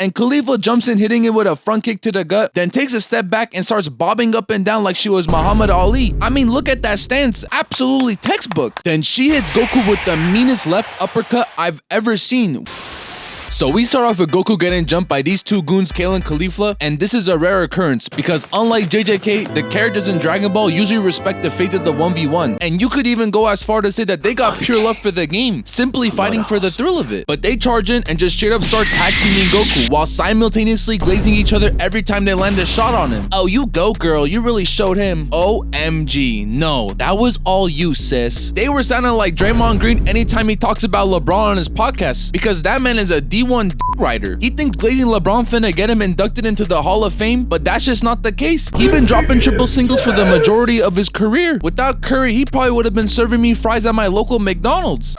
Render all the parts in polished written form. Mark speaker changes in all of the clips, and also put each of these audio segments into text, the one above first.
Speaker 1: and Kefla jumps in, hitting it with a front kick to the gut, then takes a step back and starts bobbing up and down like she was Muhammad Ali. I mean, look at that stance, absolutely textbook. Then she hits Goku with the meanest left uppercut I've ever seen. So we start off with Goku getting jumped by these two goons, Kale and Kefla, and this is a rare occurrence because unlike JJK, the characters in Dragon Ball usually respect the fate of the 1v1, and you could even go as far to say that they got pure love for the game, simply fighting for the thrill of it. But they charge in and just straight up start tag teaming Goku while simultaneously glazing each other every time they land a shot on him. Oh, you go girl, you really showed him. OMG, no, that was all you, sis. They were sounding like Draymond Green anytime he talks about LeBron on his podcast, because that man is a D1 rider. He thinks glazing LeBron finna get him inducted into the Hall of Fame, but that's just not the case. He been dropping triple singles for the majority of his career. Without Curry, he probably would have been serving me fries at my local McDonald's.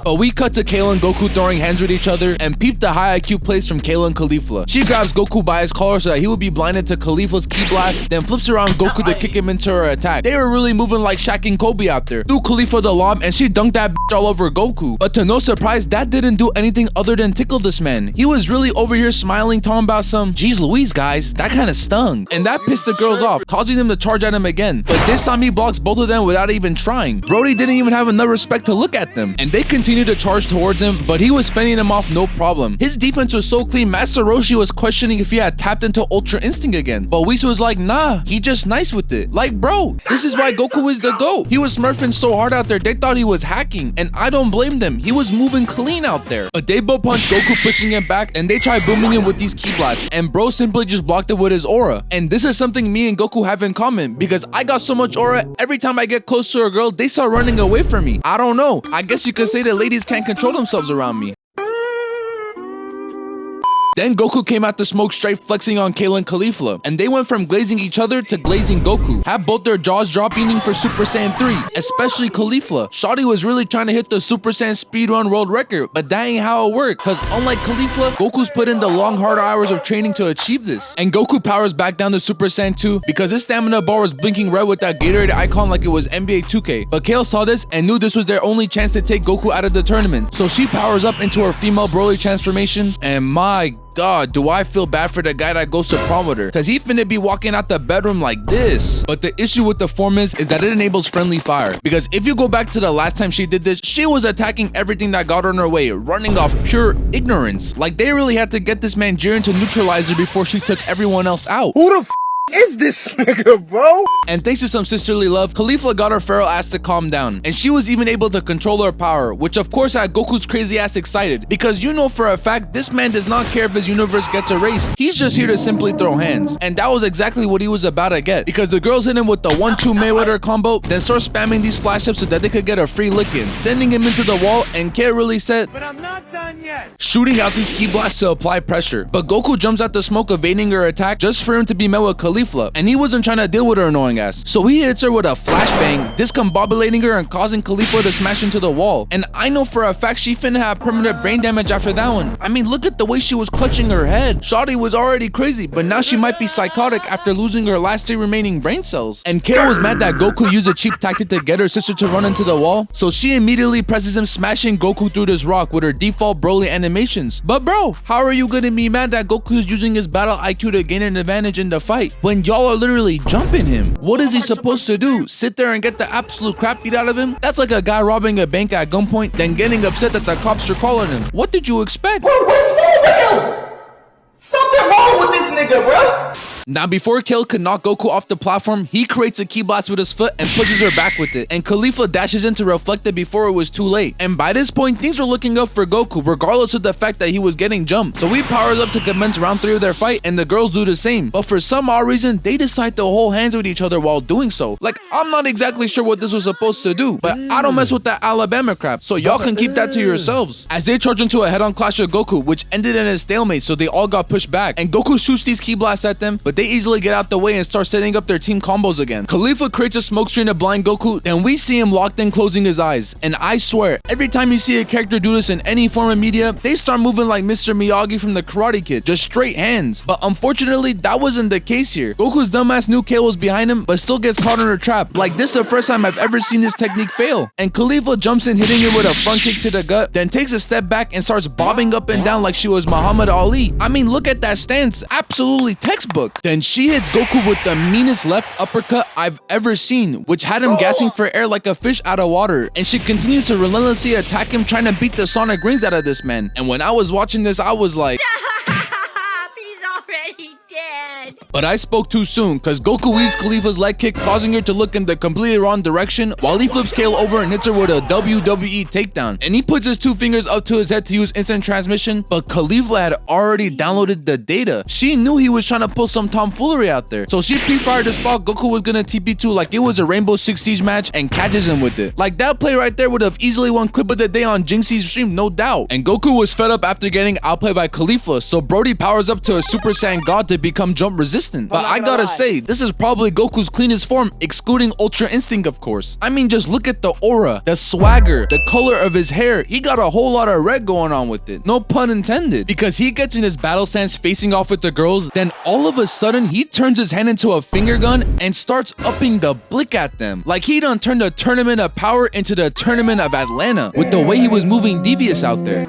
Speaker 1: But we cut to Kale and Goku throwing hands with each other and peep the high IQ plays from Kale and Kefla. She grabs Goku by his collar so that he would be blinded to Kefla's ki blast, then flips around Goku to kick him into her attack. They were really moving like Shaq and Kobe out there. Threw Kefla the lob and she dunked that bitch all over Goku. But to no surprise, that didn't do anything other than tickle this man. He was really over here smiling, talking about some, geez Louise guys, that kind of stung. And that pissed the girls off, causing them to charge at him again. But this time he blocks both of them without even trying. Brody didn't even have enough respect to look at them. And they continued to charge towards him, but he was fending them off no problem. His defense was so clean, Master Roshi was questioning if he had tapped into Ultra Instinct again. But Whis was like, nah, he just nice with it. Like, bro, this is why Goku is the GOAT. He was smurfing so hard out there, they thought he was hacking, and I don't blame them. He was moving clean out there. But they butt punched Goku, pushing him back, and they tried booming him with these ki blasts, and bro simply just blocked it with his aura. And this is something me and Goku have in common, because I got so much aura, every time I get close to a girl, they start running away from me. I don't know. I guess you could say that ladies can't control themselves around me. Then Goku came out the smoke straight flexing on Kale and Kefla, and they went from glazing each other to glazing Goku. Had both their jaws drop eating for Super Saiyan 3, especially Kefla. Shawty was really trying to hit the Super Saiyan speedrun world record, but that ain't how it worked, cause unlike Kefla, Goku's put in the long hard hours of training to achieve this. And Goku powers back down to Super Saiyan 2 because his stamina bar was blinking red with that Gatorade icon like it was NBA 2K. But Kale saw this and knew this was their only chance to take Goku out of the tournament. So she powers up into her female Broly transformation, and my God, do I feel bad for the guy that goes to prom with her, cause he finna be walking out the bedroom like this. But the issue with the form is that it enables friendly fire, because if you go back to the last time she did this, she was attacking everything that got on her way, running off pure ignorance. Like they really had to get this man Jiren to neutralize her before she took everyone else out.
Speaker 2: Who the is this nigga, bro?
Speaker 1: And thanks to some sisterly love, Kefla got her feral ass to calm down, and she was even able to control her power, which of course had Goku's crazy ass excited, because you know for a fact this man does not care if his universe gets erased. He's just here to simply throw hands, and that was exactly what he was about to get, because the girls hit him with the 1-2 Mayweather combo, then start spamming these flash ups so that they could get a free lick in, sending him into the wall, and Kale really said, but I'm not done yet, shooting out these ki blasts to apply pressure. But Goku jumps out the smoke, evading her attack just for him to be met with Kefla, and he wasn't trying to deal with her annoying ass. So he hits her with a flashbang, discombobulating her and causing Kefla to smash into the wall. And I know for a fact she finna have permanent brain damage after that one. I mean, look at the way she was clutching her head. Shawty was already crazy, but now she might be psychotic after losing her last 3 remaining brain cells. And Kale was mad that Goku used a cheap tactic to get her sister to run into the wall, so she immediately presses him, smashing Goku through this rock with her default Broly animations. But bro, how are you gonna be mad that Goku is using his battle IQ to gain an advantage in the fight when y'all are literally jumping him? What is he supposed to do? Sit there and get the absolute crap beat out of him? That's like a guy robbing a bank at gunpoint, then getting upset that the cops are calling him. What did you expect?
Speaker 2: Bro, what's wrong with him? Something wrong with this nigga, bro.
Speaker 1: Now, before Kale could knock Goku off the platform, he creates a ki blast with his foot and pushes her back with it, and Kefla dashes in to reflect it before it was too late. And by this point, things were looking up for Goku, regardless of the fact that he was getting jumped. So he powers up to commence round 3 of their fight, and the girls do the same. But for some odd reason, they decide to hold hands with each other while doing so. Like, I'm not exactly sure what this was supposed to do, but I don't mess with that Alabama crap, so y'all can keep that to yourselves. As they charge into a head-on clash with Goku, which ended in a stalemate, so they all got pushed back, and Goku shoots these ki blasts at them, but but they easily get out the way and start setting up their team combos again. Kefla creates a smoke screen to blind Goku, and we see him locked in closing his eyes. And I swear, every time you see a character do this in any form of media, they start moving like Mr. Miyagi from the Karate Kid, just straight hands. But unfortunately, that wasn't the case here. Goku's dumbass knew Kale was behind him, but still gets caught in a trap. Like, this is the first time I've ever seen this technique fail. And Kefla jumps in, hitting it with a front kick to the gut, then takes a step back and starts bobbing up and down like she was Muhammad Ali. I mean, look at that stance, absolutely textbook. Then she hits Goku with the meanest left uppercut I've ever seen, which had him gasping for air like a fish out of water. And she continues to relentlessly attack him, trying to beat the sonic rings out of this man. And when I was watching this, I was like,
Speaker 3: he's already dead.
Speaker 1: but I spoke too soon, cause Goku weaves Kefla's leg kick, causing her to look in the completely wrong direction, while he flips Kale over and hits her with a WWE takedown. And he puts his two fingers up to his head to use instant transmission, but Kefla had already downloaded the data. She knew he was trying to pull some tomfoolery out there, so she pre-fired the spot Goku was gonna TP2 like it was a Rainbow Six Siege match and catches him with it. Like, that play right there would have easily won clip of the day on Jinxie's stream, no doubt. And Goku was fed up after getting outplayed by Kefla, so Brody powers up to a Super Saiyan God to become jump resistant. But I gotta say, this is probably Goku's cleanest form, excluding Ultra Instinct, of course. I mean, just look at the aura, the swagger, the color of his hair. He got a whole lot of red going on with it. No pun intended. Because he gets in his battle stance facing off with the girls, then all of a sudden, he turns his hand into a finger gun and starts upping the blick at them. Like he done turned the Tournament of Power into the Tournament of Atlanta with the way he was moving devious out there.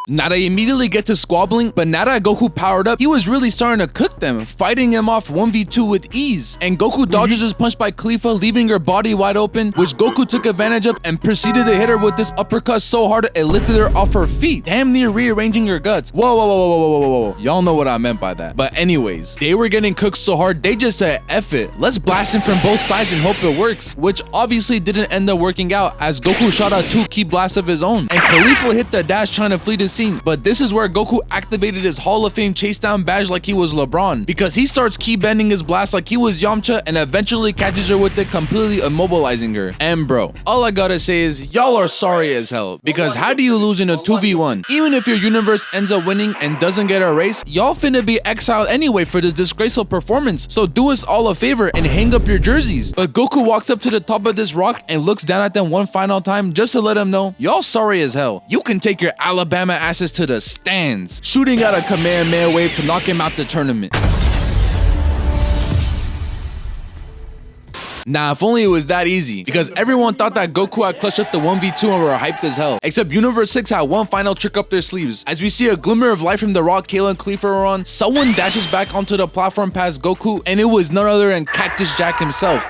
Speaker 1: Now they immediately get to squabbling, but now that Goku powered up, he was really starting to cook them, fighting him off 1v2 with ease. And Goku dodges his punch by Kefla, leaving her body wide open, which Goku took advantage of and proceeded to hit her with this uppercut so hard it lifted her off her feet, damn near rearranging her guts. Whoa, whoa, whoa, whoa, whoa, whoa, whoa. Y'all know what I meant by that. But anyways, they were getting cooked so hard, they just said, F it. Let's blast him from both sides and hope it works, which obviously didn't end up working out as Goku shot out 2 key blasts of his own. And Kefla hit the dash trying to flee the scene. But this is where Goku activated his Hall of Fame chase down badge like he was LeBron, because he starts key bending his blast like he was Yamcha and eventually catches her with it, completely immobilizing her. And bro, all I gotta say is y'all are sorry as hell, because how do you lose in a 2v1? Even if your universe ends up winning and doesn't get a race, y'all finna be exiled anyway for this disgraceful performance, so do us all a favor and hang up your jerseys. But Goku walks up to the top of this rock and looks down at them one final time just to let them know, y'all sorry as hell. You can take your Alabama asses to the stands, shooting out a Kamehameha wave to knock him out the tournament. Nah, if only it was that easy, because everyone thought that Goku had clutched up the 1v2 and were hyped as hell, except Universe 6 had one final trick up their sleeves. As we see a glimmer of light from the rock Kale and Kefla are on, someone dashes back onto the platform past Goku, and it was none other than Cactus Jack himself.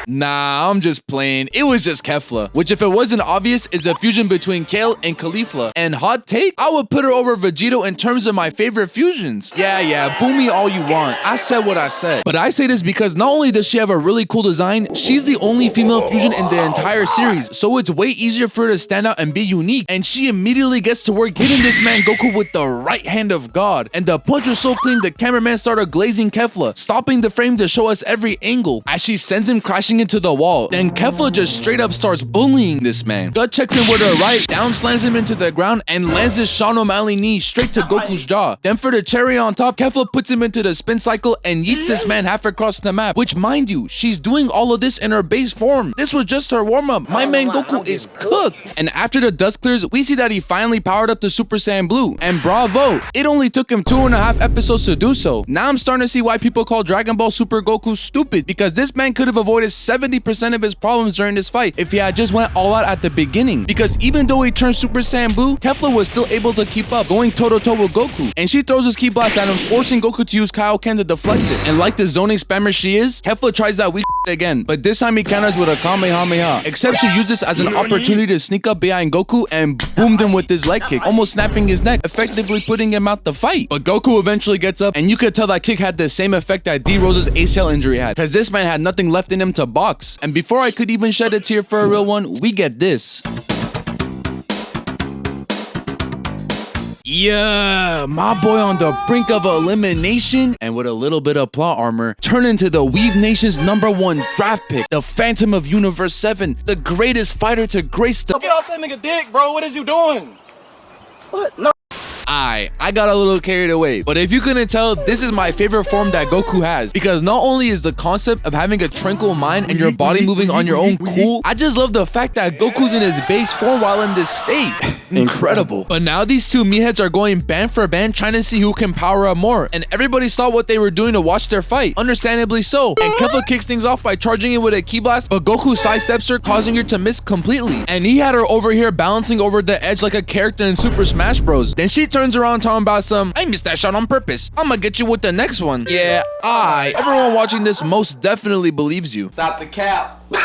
Speaker 1: Nah, I'm just playing. It was just Kefla, which if it wasn't obvious is the fusion between Kale and Kefla. And hot take, I would put her over Vegito in terms of my favorite fusions. Yeah, boo me all you want. I said what I said. But I say this because not only does she have a really cool design, she's the only female fusion in the entire series. So it's way easier for her to stand out and be unique. And she immediately gets to work hitting this man Goku with the right hand of God. And the punch was so clean, the cameraman started glazing Kefla, stopping the frame to show us every angle as she sends him crashing into the wall. Then Kefla just straight up starts bullying this man. Gut checks him with her right, down slams him into the ground, and lands this Sean O'Malley knee straight to Goku's jaw. Then for the cherry on top, Kefla puts him into the spin cycle and yeets this man half across the map, which mind you, she's doing all of this in her base form. This was just her warm-up. My man Goku is cooked. And after the dust clears, we see that he finally powered up the Super Saiyan Blue. And bravo, it only took him 2.5 episodes to do so. Now I'm starting to see why people call Dragon Ball Super Goku stupid, because this man could have avoided 70% of his problems during this fight if he had just went all out at the beginning. Because even though he turned Super Saiyan Blue, Kefla was still able to keep up, going toe-to-toe with Goku. And she throws his key blast at him, forcing Goku to use Kaioken to deflect it. And like the zoning spammer she is, Kefla tries that weak again, but this time he counters with a Kamehameha. Except she used this as an opportunity to sneak up behind Goku and boomed him with his leg kick, almost snapping his neck, effectively putting him out the fight. But Goku eventually gets up, and you could tell that kick had the same effect that D-Rose's ACL injury had, because this man had nothing left in him to box. And before I could even shed a tear for a real one, we get this. Yeah, my boy on the brink of elimination and with a little bit of plot armor turned into the Weave Nation's #1 draft pick, the Phantom of Universe 7, the greatest fighter to grace the—
Speaker 2: Get off that nigga dick, bro. What is you doing? What? No.
Speaker 1: I got a little carried away, but if you couldn't tell, this is my favorite form that Goku has, because not only is the concept of having a tranquil mind and your body moving on your own cool, I just love the fact that Goku's in his base form while in this state. Incredible. But now these two meatheads are going band for band trying to see who can power up more, and everybody saw what they were doing to watch their fight, understandably so, and Kefla kicks things off by charging it with a ki blast, but Goku sidesteps her, causing her to miss completely, and he had her over here balancing over the edge like a character in Super Smash Bros. Then she turns around talking about some, I missed that shot on purpose, I'ma get you with the next one. Yeah, everyone watching this most definitely believes you.
Speaker 2: Stop the cap. Stop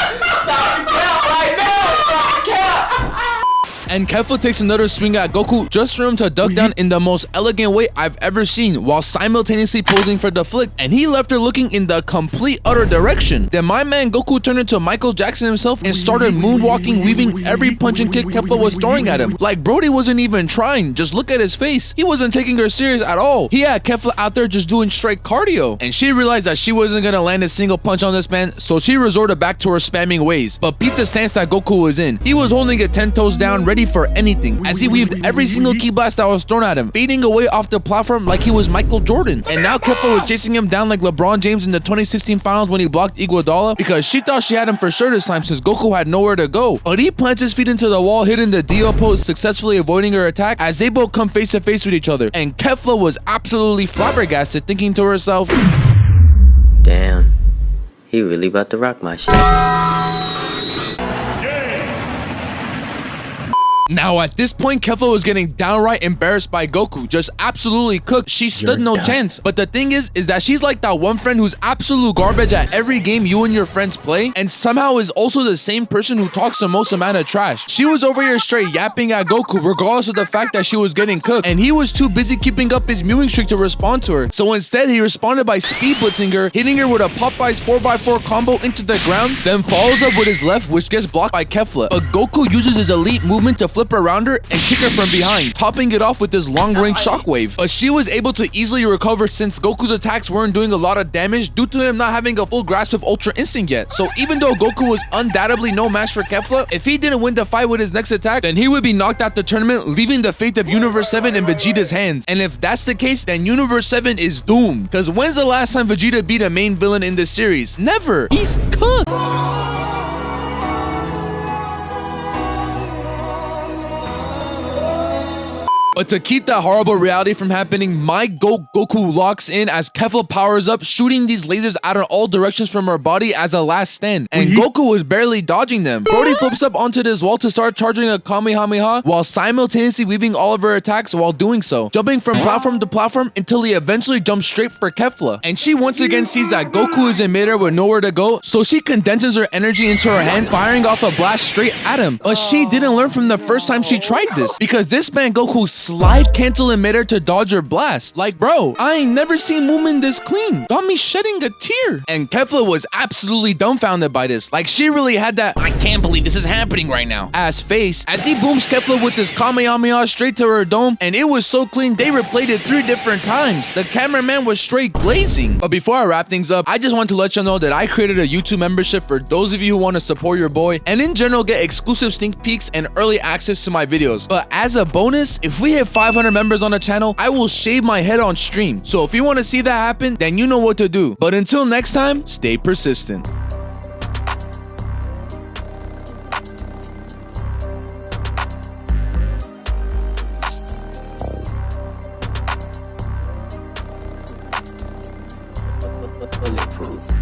Speaker 2: the cap right now. Stop the cap.
Speaker 1: And Kefla takes another swing at Goku just for him to duck down in the most elegant way I've ever seen, while simultaneously posing for the flick, and he left her looking in the complete other direction. Then my man Goku turned into Michael Jackson himself and started moonwalking, weaving every punch and kick Kefla was throwing at him. Like Brody wasn't even trying, just look at his face. He wasn't taking her serious at all. He had Kefla out there just doing straight cardio, and she realized that she wasn't gonna land a single punch on this man, so she resorted back to her spamming ways. But peep the stance that Goku was in. He was holding it 10 toes down, ready for anything, as he weaved every single ki blast that was thrown at him, fading away off the platform like he was Michael Jordan. And now Kefla was chasing him down like LeBron James in the 2016 finals when he blocked Iguodala, because she thought she had him for sure this time since Goku had nowhere to go. But he plants his feet into the wall, hitting the Dio pose, successfully avoiding her attack as they both come face to face with each other. And Kefla was absolutely flabbergasted, thinking to herself,
Speaker 4: damn, he really about to rock my shit.
Speaker 1: Now at this point, Kefla was getting downright embarrassed by Goku, just absolutely cooked. She stood no chance. But the thing is that she's like that one friend who's absolute garbage at every game you and your friends play, and somehow is also the same person who talks the most amount of trash. She was over here straight yapping at Goku regardless of the fact that she was getting cooked, and he was too busy keeping up his mewing streak to respond to her. So instead, he responded by speed blitzing her, hitting her with a Popeye's 4x4 combo into the ground, then follows up with his left, which gets blocked by Kefla. But Goku uses his elite movement to flip around her and kick her from behind, topping it off with this long-range shockwave. But she was able to easily recover since Goku's attacks weren't doing a lot of damage due to him not having a full grasp of Ultra Instinct yet. So even though Goku was undoubtedly no match for Kefla, if he didn't win the fight with his next attack, then he would be knocked out the tournament, leaving the fate of Universe 7 in Vegeta's hands. And if that's the case, then Universe 7 is doomed. Because when's the last time Vegeta beat a main villain in this series? Never. He's cooked. But to keep that horrible reality from happening, my Goku locks in as Kefla powers up, shooting these lasers out in all directions from her body as a last stand. And Goku was barely dodging them. Brody flips up onto this wall to start charging a Kamehameha while simultaneously weaving all of her attacks while doing so, jumping from platform to platform until he eventually jumps straight for Kefla. And she once again sees that Goku is in midair with nowhere to go, so she condenses her energy into her hands, firing off a blast straight at him. But she didn't learn from the first time she tried this, because this man Goku slide cancel in midair to dodge her blast. Like, bro, I ain't never seen movement this clean. Got me shedding a tear. And Kefla was absolutely dumbfounded by this. Like, she really had that I can't believe this is happening right now ass face as he booms Kefla with his Kamehameha straight to her dome, and it was so clean they replayed it 3 different times. The cameraman was straight glazing. But before I wrap things up, I just want to let you know that I created a YouTube membership for those of you who want to support your boy and in general get exclusive sneak peeks and early access to my videos. But as a bonus, if we hit 500 members on the channel, I will shave my head on stream. So if you want to see that happen, then you know what to do. But until next time, stay persistent.
Speaker 4: Bulletproof.